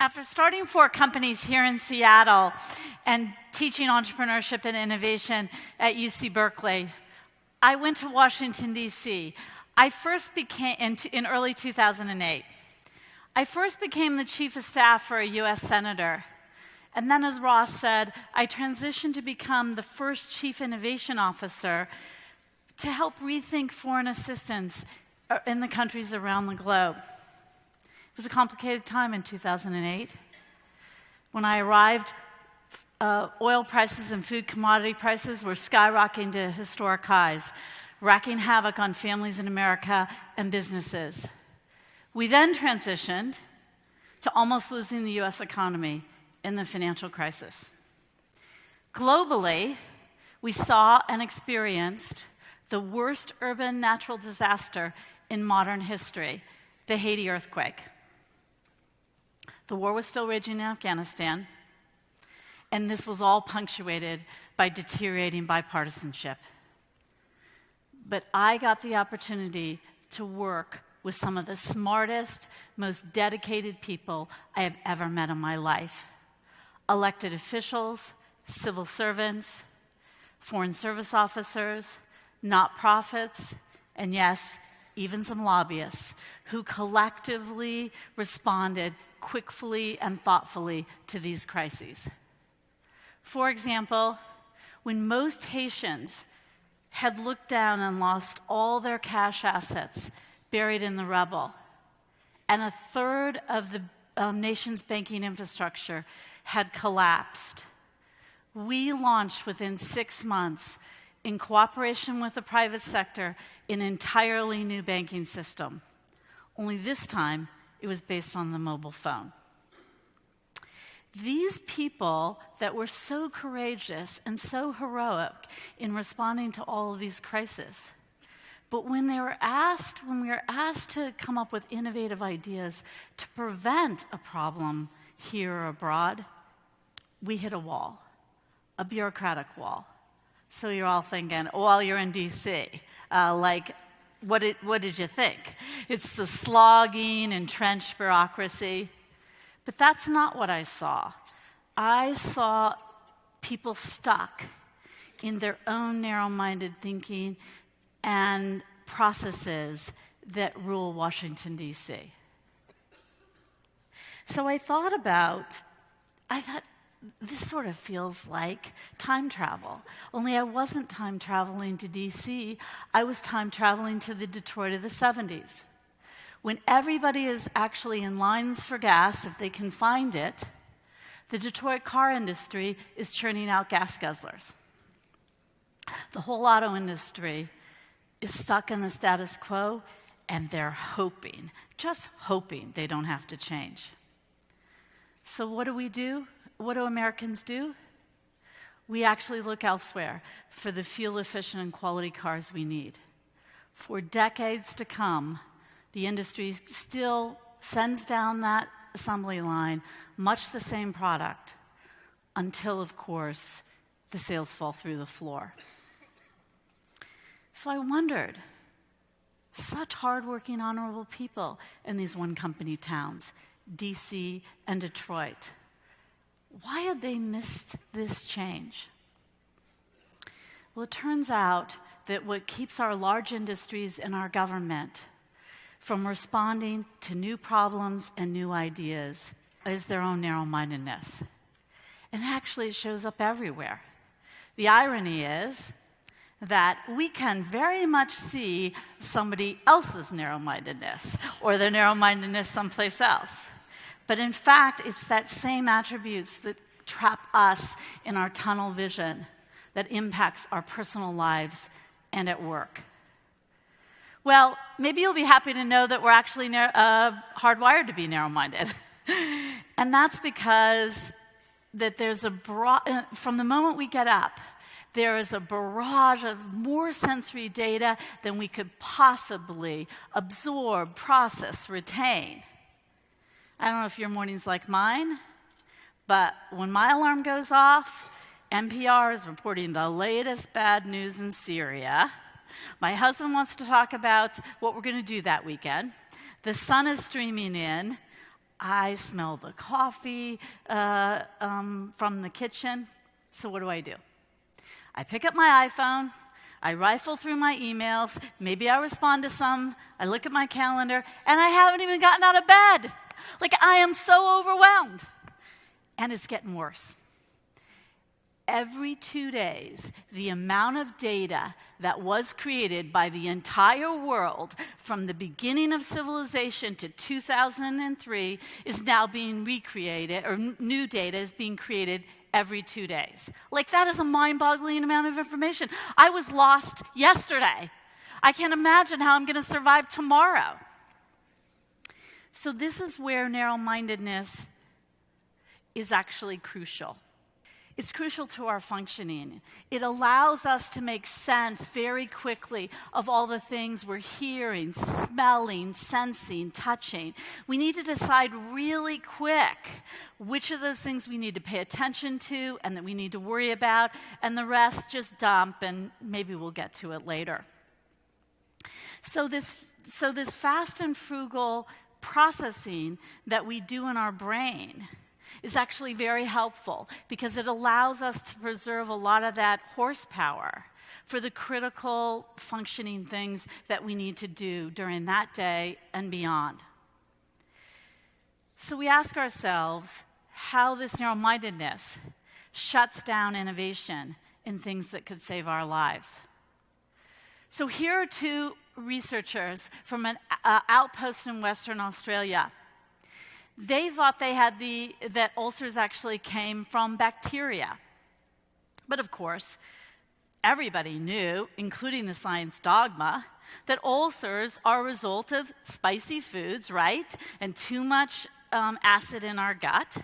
After starting 4 companies here in Seattle and teaching entrepreneurship and innovation at UC Berkeley, I went to Washington, D.C. I first became, in early 2008, I first became the chief of staff for a U.S. senator. And then, as Ross said, I transitioned to become the first chief innovation officer to help rethink foreign assistance in the countries around the globe. It was a complicated time in 2008. When I arrived, oil prices and food commodity prices were skyrocketing to historic highs, wreaking havoc on families in America and businesses. We then transitioned to almost losing the U.S. economy in the financial crisis. Globally, we saw and experienced the worst urban natural disaster in modern history, the Haiti earthquake. The war was still raging in Afghanistan, and this was all punctuated by deteriorating bipartisanship. But I got the opportunity to work with some of the smartest, most dedicated people I have ever met in my life. Elected officials, civil servants, foreign service officers, not-profits, and yes, even some lobbyists who collectively responded quickly and thoughtfully to these crises. For example, when most Haitians had looked down and lost all their cash assets buried in the rubble, and a third of the nation's banking infrastructure had collapsed, we launched within 6 months, in cooperation with the private sector, an entirely new banking system. Only this time, it was based on the mobile phone. These people that were so courageous and so heroic in responding to all of these crises, but when we were asked to come up with innovative ideas to prevent a problem here or abroad, we hit a wall, a bureaucratic wall. So you're all thinking, well, you're in D.C., what did you think? It's the slogging, entrenched bureaucracy. But that's not what I saw. I saw people stuck in their own narrow-minded thinking and processes that rule Washington, D.C. So I thought, this sort of feels like time travel. Only I wasn't time traveling to D.C., I was time traveling to the Detroit of the 70s. When everybody is actually in lines for gas, if they can find it, the Detroit car industry is churning out gas guzzlers. The whole auto industry is stuck in the status quo, and they're hoping, just hoping, they don't have to change. So what do? What do Americans do? We actually look elsewhere for the fuel-efficient and quality cars we need. For decades to come, the industry still sends down that assembly line much the same product until, of course, the sales fall through the floor. So I wondered, such hardworking, honorable people in these one-company towns, D.C. and Detroit, why had they missed this change? Well, it turns out that what keeps our large industries and our government from responding to new problems and new ideas is their own narrow-mindedness. And actually, it shows up everywhere. The irony is that we can very much see somebody else's narrow-mindedness or their narrow-mindedness someplace else. But in fact, it's that same attributes that trap us in our tunnel vision that impacts our personal lives and at work. Well, maybe you'll be happy to know that we're actually hardwired to be narrow-minded. And that's because that there's from the moment we get up, there is a barrage of more sensory data than we could possibly absorb, process, retain. I don't know if your morning's like mine, but when my alarm goes off, NPR is reporting the latest bad news in Syria. My husband wants to talk about what we're going to do that weekend. The sun is streaming in. I smell the coffee from the kitchen. So what do? I pick up my iPhone, I rifle through my emails, maybe I respond to some, I look at my calendar, and I haven't even gotten out of bed. Like, I am so overwhelmed. And it's getting worse. Every 2 days, the amount of data that was created by the entire world from the beginning of civilization to 2003 is now being recreated, or new data is being created every 2 days. Like, that is a mind-boggling amount of information. I was lost yesterday. I can't imagine how I'm going to survive tomorrow. So this is where narrow-mindedness is actually crucial. It's crucial to our functioning. It allows us to make sense very quickly of all the things we're hearing, smelling, sensing, touching. We need to decide really quick which of those things we need to pay attention to and that we need to worry about, and the rest just dump, and maybe we'll get to it later. So this fast and frugal processing that we do in our brain is actually very helpful because it allows us to preserve a lot of that horsepower for the critical functioning things that we need to do during that day and beyond. So we ask ourselves how this narrow-mindedness shuts down innovation in things that could save our lives. So here are two researchers from an outpost in Western Australia. They thought that ulcers actually came from bacteria. But of course, everybody knew, including the science dogma, that ulcers are a result of spicy foods, right? And too much acid in our gut.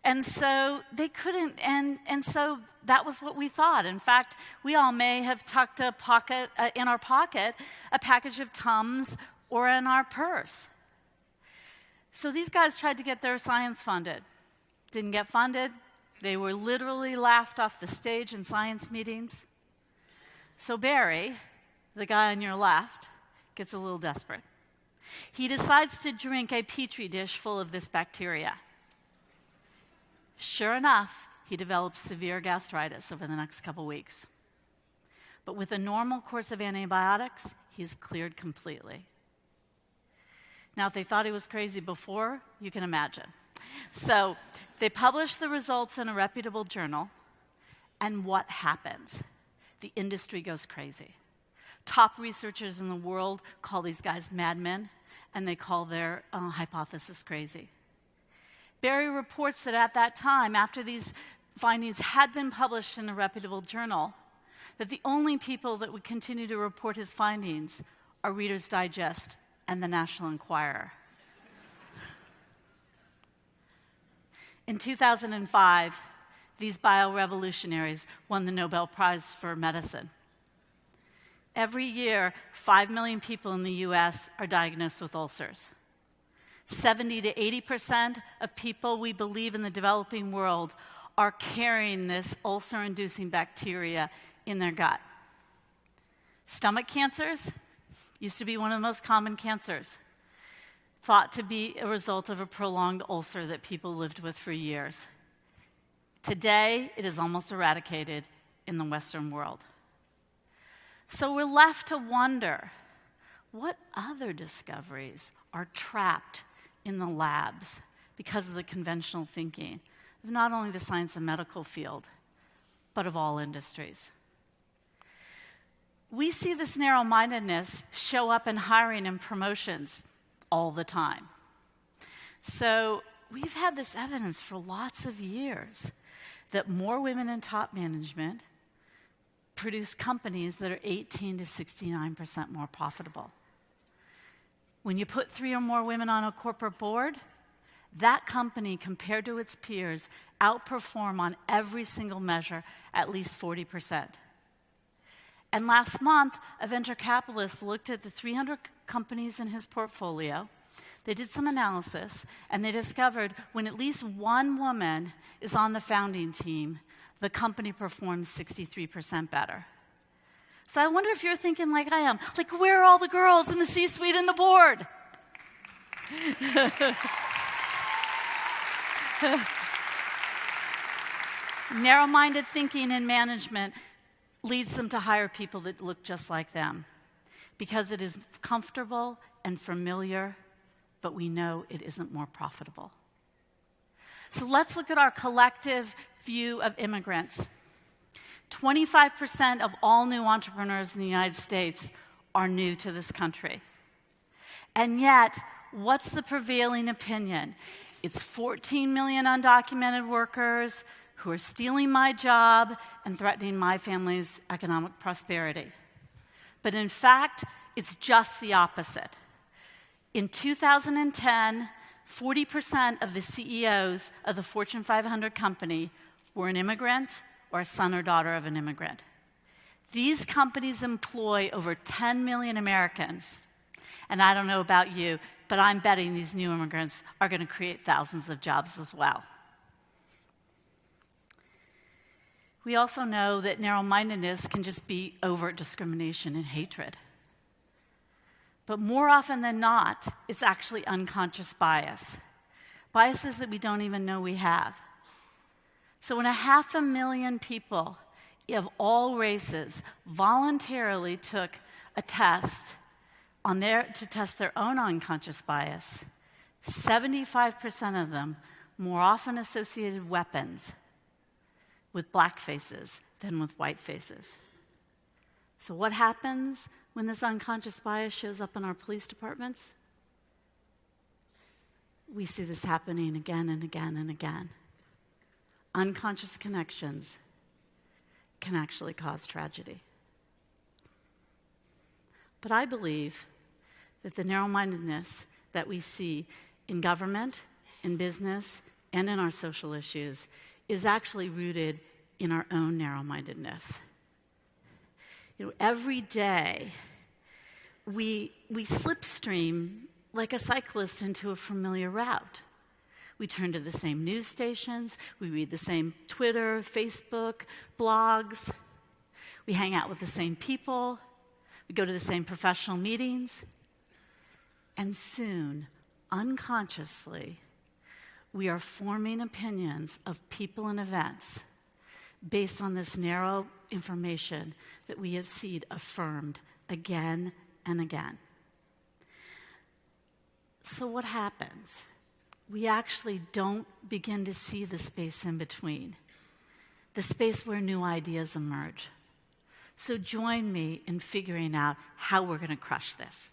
And so they couldn't, and so that was what we thought. In fact, we all may have tucked in our pocket a package of Tums or in our purse. So these guys tried to get their science funded. Didn't get funded. They were literally laughed off the stage in science meetings. So Barry, the guy on your left, gets a little desperate. He decides to drink a petri dish full of this bacteria. Sure enough, he develops severe gastritis over the next couple weeks. But with a normal course of antibiotics, he is cleared completely. Now, if they thought he was crazy before, you can imagine. So they publish the results in a reputable journal, and what happens? The industry goes crazy. Top researchers in the world call these guys madmen, and they call their hypothesis crazy. Barry reports that at that time, after these findings had been published in a reputable journal, that the only people that would continue to report his findings are Reader's Digest and the National Enquirer. In 2005, these biorevolutionaries won the Nobel Prize for Medicine. Every year, 5 million people in the US are diagnosed with ulcers. 70 to 80% of people we believe in the developing world are carrying this ulcer-inducing bacteria in their gut. Stomach cancers used to be one of the most common cancers, thought to be a result of a prolonged ulcer that people lived with for years. Today, it is almost eradicated in the Western world. So we're left to wonder, what other discoveries are trapped in the labs because of the conventional thinking of not only the science and medical field, but of all industries? We see this narrow-mindedness show up in hiring and promotions all the time. So we've had this evidence for lots of years that more women in top management produce companies that are 18 to 69% more profitable. When you put 3 or more women on a corporate board, that company, compared to its peers, outperform on every single measure at least 40%. And last month, a venture capitalist looked at the 300 companies in his portfolio. They did some analysis, and they discovered when at least one woman is on the founding team, the company performs 63% better. So I wonder if you're thinking like I am, like, where are all the girls in the C-suite and the board? Narrow-minded thinking in management leads them to hire people that look just like them because it is comfortable and familiar, but we know it isn't more profitable. So let's look at our collective view of immigrants. 25% of all new entrepreneurs in the United States are new to this country. And yet, what's the prevailing opinion? It's 14 million undocumented workers who are stealing my job and threatening my family's economic prosperity. But in fact, it's just the opposite. In 2010, 40% of the CEOs of the Fortune 500 company were an immigrant or a son or daughter of an immigrant. These companies employ over 10 million Americans. And I don't know about you, but I'm betting these new immigrants are going to create thousands of jobs as well. We also know that narrow-mindedness can just be overt discrimination and hatred. But more often than not, it's actually unconscious bias. Biases that we don't even know we have. So when 500,000 people of all races voluntarily took a test to test their own unconscious bias, 75% of them more often associated weapons with black faces than with white faces. So what happens when this unconscious bias shows up in our police departments? We see this happening again and again and again. Unconscious connections can actually cause tragedy. But I believe that the narrow-mindedness that we see in government, in business, and in our social issues is actually rooted in our own narrow-mindedness. Every day, we slipstream like a cyclist into a familiar route. We turn to the same news stations, we read the same Twitter, Facebook, blogs, we hang out with the same people, we go to the same professional meetings, and soon, unconsciously, we are forming opinions of people and events based on this narrow information that we have seen affirmed again and again. So what happens? We actually don't begin to see the space in between, the space where new ideas emerge. So join me in figuring out how we're going to crush this.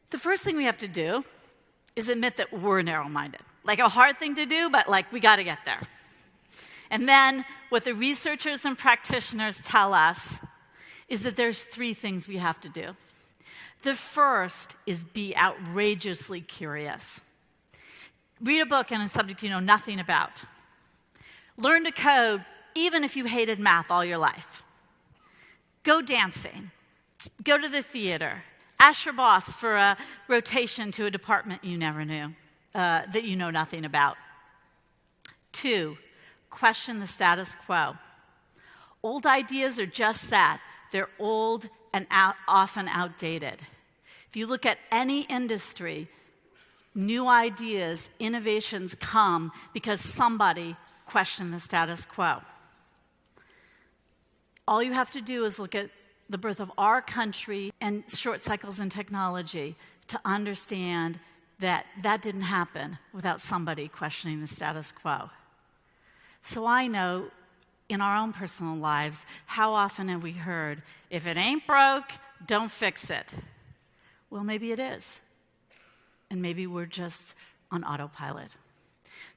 The first thing we have to do is admit that we're narrow-minded. Like a hard thing to do, but we got to get there. And then what the researchers and practitioners tell us is that there's 3 things we have to do. The first is be outrageously curious. Read a book on a subject you know nothing about. Learn to code even if you hated math all your life. Go dancing. Go to the theater. Ask your boss for a rotation to a department you never knew, that you know nothing about. 2, question the status quo. Old ideas are just that. They're old and often outdated. If you look at any industry, new ideas, innovations come because somebody questioned the status quo. All you have to do is look at the birth of our country and short cycles in technology to understand that that didn't happen without somebody questioning the status quo. So I know in our own personal lives, how often have we heard, if it ain't broke, don't fix it. Well, maybe it is. And maybe we're just on autopilot.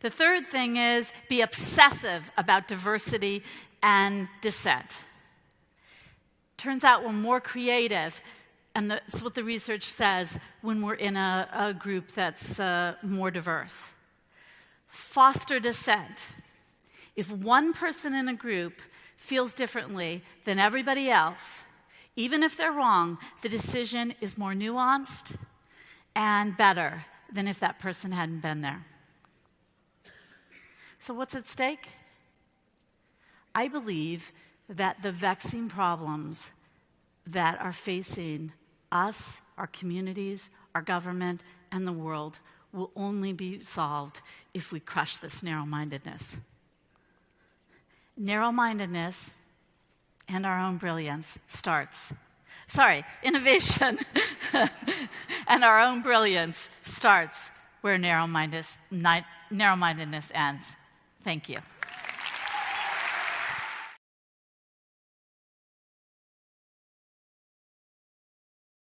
The third thing is be obsessive about diversity and dissent. Turns out we're more creative, and that's what the research says, when we're in a group that's more diverse. Foster dissent. If one person in a group feels differently than everybody else, even if they're wrong, the decision is more nuanced and better than if that person hadn't been there. So what's at stake? I believe that the vexing problems that are facing us, our communities, our government, and the world will only be solved if we crush this narrow-mindedness. Narrow-mindedness and our own brilliance innovation and our own brilliance starts where narrow-mindedness ends. Thank you.